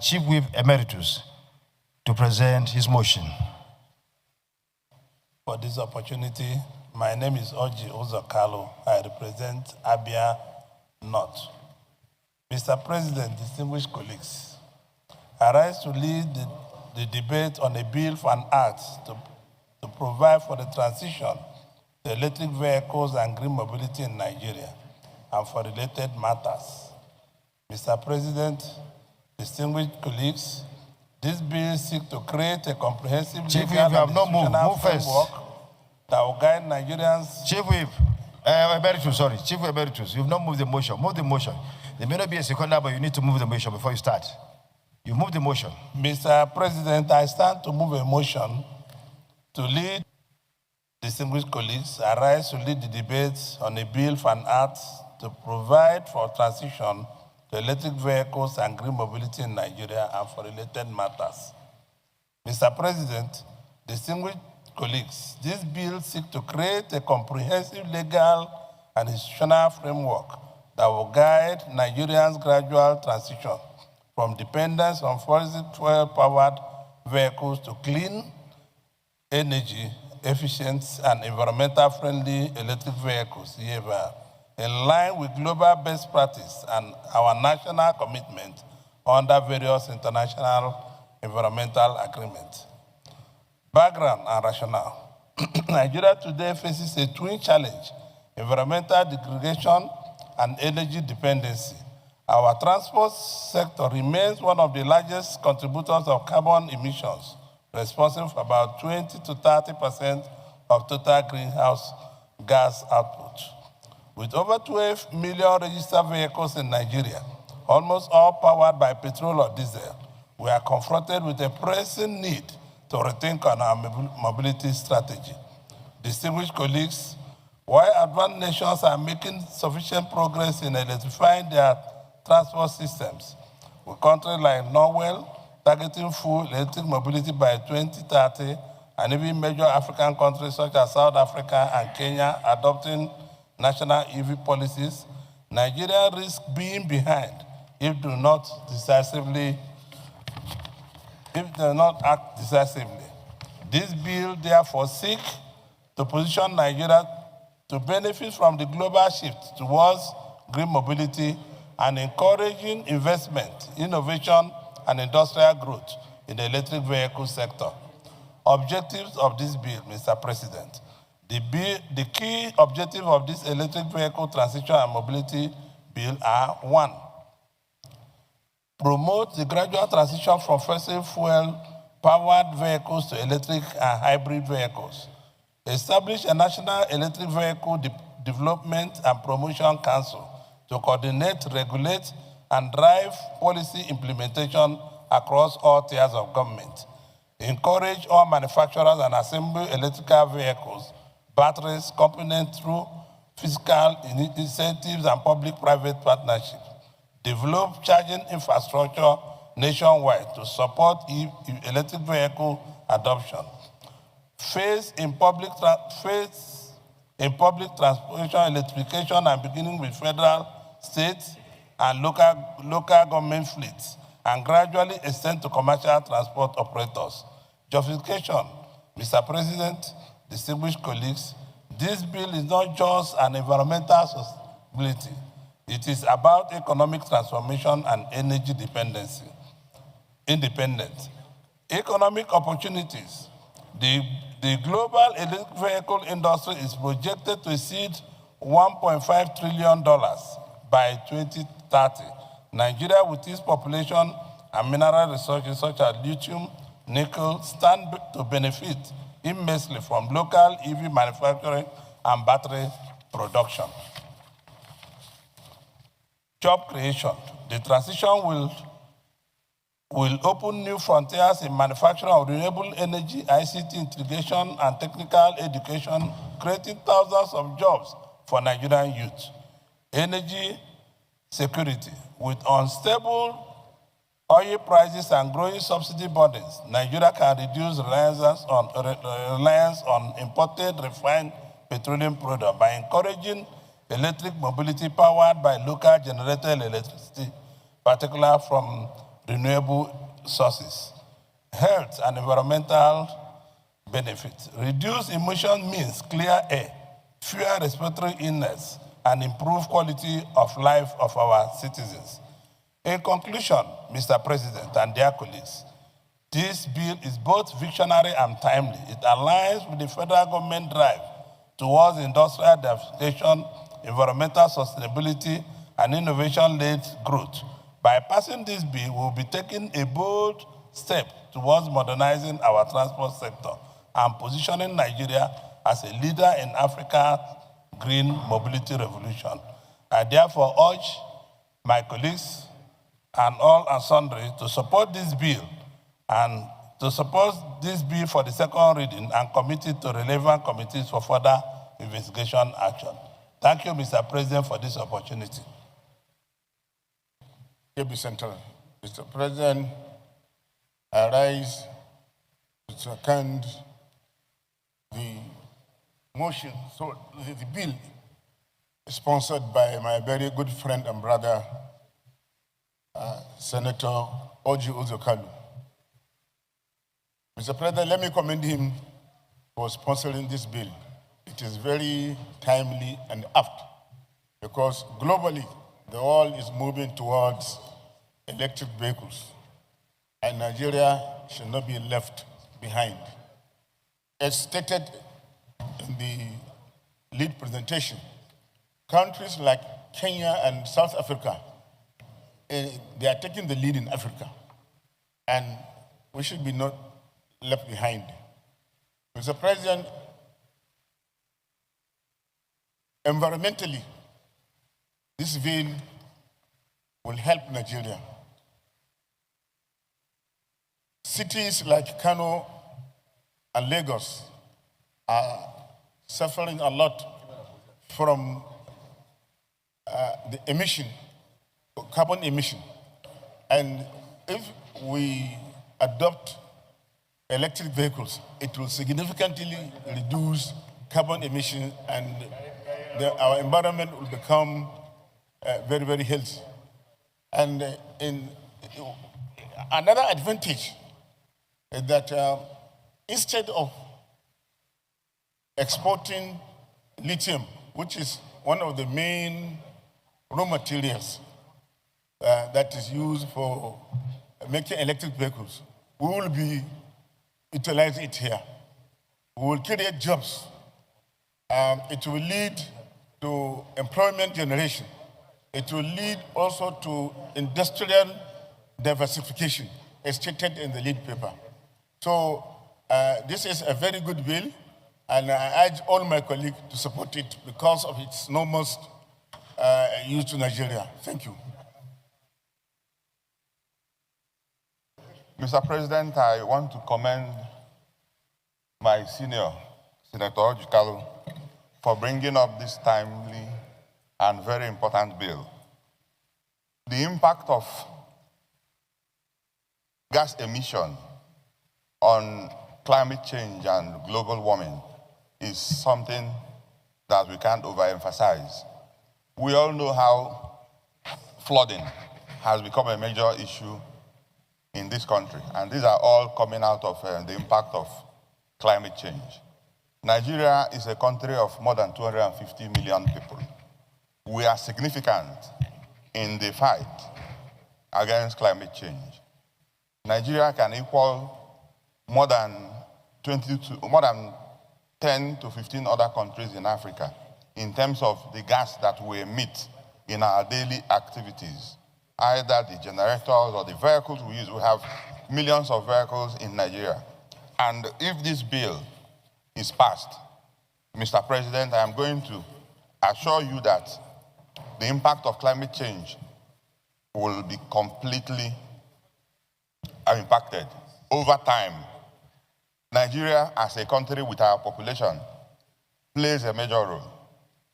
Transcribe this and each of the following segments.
Chief Whip Emeritus to present his motion. For this opportunity, my name is Orji Kalu. I represent Abia North. Mr. President, distinguished colleagues, I rise to lead the debate on a bill for an act to provide for the transition to electric vehicles and green mobility in Nigeria and for related matters. Mr. President, distinguished colleagues, this bill seeks to create a comprehensive Chief legal Whip, you have and not moved. institutional Move first. framework that will guide Nigerians. Chief Whip, Emeritus, sorry. Chief Whip Emeritus, you've not moved the motion. Move the motion. There may not be a seconder, but you need to move the motion before you start. You move the motion. Mr. President, I stand to move a motion to lead distinguished colleagues. I rise to lead the debate on a bill for an act to provide for transition to electric vehicles and green mobility in Nigeria and for related matters. Mr. President, distinguished colleagues, this bill seeks to create a comprehensive legal and institutional framework that will guide Nigerians' gradual transition from dependence on fossil fuel-powered vehicles to clean, energy efficient, and environmental-friendly electric vehicles, in line with global best practice and our national commitment under various international environmental agreements. Background and rationale. Nigeria today faces a twin challenge: environmental degradation and energy dependency. Our transport sector remains one of the largest contributors of carbon emissions, responsible for about 20 to 30% of total greenhouse gas output. With over 12 million registered vehicles in Nigeria, almost all powered by petrol or diesel, we are confronted with a pressing need to rethink on our mobility strategy. Distinguished colleagues, while advanced nations are making sufficient progress in electrifying their transport systems, with countries like Norway targeting full electric mobility by 2030, and even major African countries such as South Africa and Kenya adopting national EV policies, Nigeria risks being behind if they do not act decisively. This bill therefore seeks to position Nigeria to benefit from the global shift towards green mobility and encouraging investment, innovation, and industrial growth in the electric vehicle sector. Objectives of this bill, Mr. President. The key objective of this electric vehicle transition and mobility bill are: 1, promote the gradual transition from fossil fuel-powered vehicles to electric and hybrid vehicles. Establish a national electric vehicle development and promotion council to coordinate, regulate, and drive policy implementation across all tiers of government. Encourage all manufacturers and assemble electrical vehicles, batteries, components through fiscal incentives and public-private partnerships. Develop charging infrastructure nationwide to support electric vehicle adoption. Phase in public transportation electrification and beginning with federal, state, and local government fleets, and gradually extend to commercial transport operators. Justification, Mr. President, distinguished colleagues, this bill is not just an environmental sustainability. It is about economic transformation and energy independence. Economic opportunities. The global electric vehicle industry is projected to exceed $1.5 trillion by 2030. Nigeria, with its population and mineral resources such as lithium, nickel, stand to benefit immensely from local EV manufacturing and battery production. Job creation. The transition will open new frontiers in manufacturing of renewable energy, ICT integration, and technical education, creating thousands of jobs for Nigerian youth. Energy security. With unstable oil prices and growing subsidy burdens, Nigeria can reduce reliance on imported refined petroleum products by encouraging electric mobility powered by local generated electricity, particularly from renewable sources, health and environmental benefits. Reduced emission means clear air, fewer respiratory illness, and improved quality of life of our citizens. In conclusion, Mr. President and dear colleagues, this bill is both visionary and timely. It aligns with the federal government drive towards industrial diversification, environmental sustainability, and innovation-led growth. By passing this bill, we will be taking a bold step towards modernizing our transport sector and positioning Nigeria as a leader in Africa's green mobility revolution. I therefore urge my colleagues and all and sundry to support this bill and to support this bill for the second reading and commit it to relevant committees for further investigation action. Thank you, Mr. President, for this opportunity. KB Central. Mr. President, I rise to second the motion, so the bill sponsored by my very good friend and brother, Senator Orji Kalu. Mr. President, let me commend him for sponsoring this bill. It is very timely and apt because globally, the world is moving towards electric vehicles, and Nigeria should not be left behind. As stated in the lead presentation, countries like Kenya and South Africa, they are taking the lead in Africa, and we should be not left behind. Mr. President, environmentally, this bill will help Nigeria. Cities like Kalu and Lagos are suffering a lot from the emission, carbon emission. And if we adopt electric vehicles, it will significantly reduce carbon emission and our environment will become very, very healthy. And another advantage is that instead of exporting lithium, which is one of the main raw materials that is used for making electric vehicles, we will be utilizing it here. We will create jobs. It will lead to employment generation. It will lead also to industrial diversification, as stated in the lead paper. So this is a very good bill, and I urge all my colleagues to support it because of its enormous use to Nigeria. Thank you. Mr. President, I want to commend my senior, Senator Orji Kalu, for bringing up this timely and very important bill. The impact of gas emission on climate change and global warming is something that we can't overemphasize. We all know how flooding has become a major issue in this country, and these are all coming out of the impact of climate change. Nigeria is a country of more than 250 million people. We are significant in the fight against climate change. Nigeria can equal more than 10 to 15 other countries in Africa in terms of the gas that we emit in our daily activities, either the generators or the vehicles we use. We have millions of vehicles in Nigeria. And if this bill is passed, Mr. President, I am going to assure you that the impact of climate change will be completely impacted over time. Nigeria, as a country with our population, plays a major role.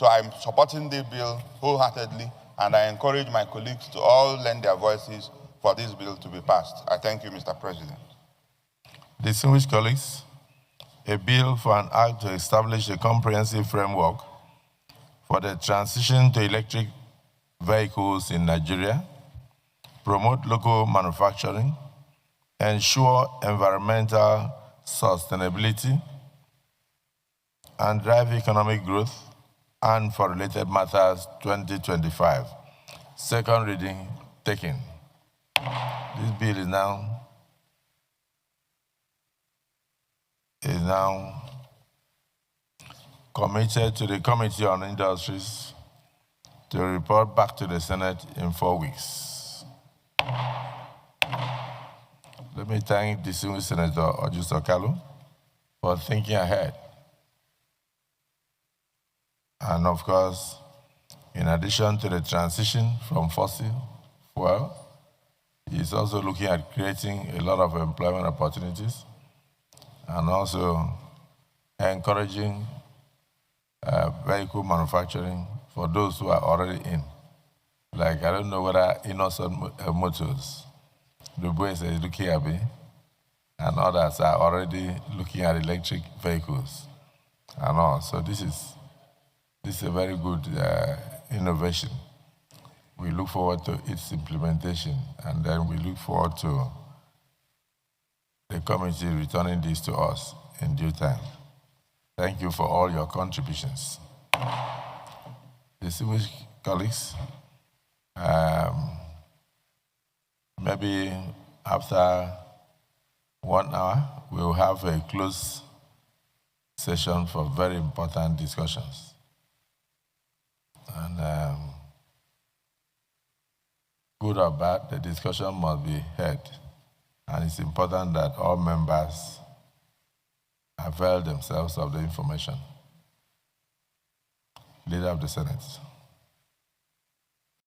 So I'm supporting the bill wholeheartedly, and I encourage my colleagues to all lend their voices for this bill to be passed. I thank you, Mr. President. Distinguished colleagues, a bill for an act to establish a comprehensive framework for the transition to electric vehicles in Nigeria promote local manufacturing, ensure environmental sustainability, and drive economic growth, and for related matters 2025. Second reading taken. This bill is now committed to the Committee on Industries to report back to the Senate in 4 weeks. Let me thank distinguished Senator Orji Kalu for thinking ahead. And of course, in addition to the transition from fossil fuel, he's also looking at creating a lot of employment opportunities and also encouraging vehicle manufacturing for those who are already in. Like, I don't know whether Innocent Motors, the boys are looking at me, and others are already looking at electric vehicles and all. So this is a very good innovation. We look forward to its implementation, and then we look forward to the committee returning this to us in due time. Thank you for all your contributions. Distinguished colleagues, maybe after 1 hour, we will have a closed session for very important discussions. And good or bad, the discussion must be heard. And it's important that all members avail themselves of the information. Leader of the Senate.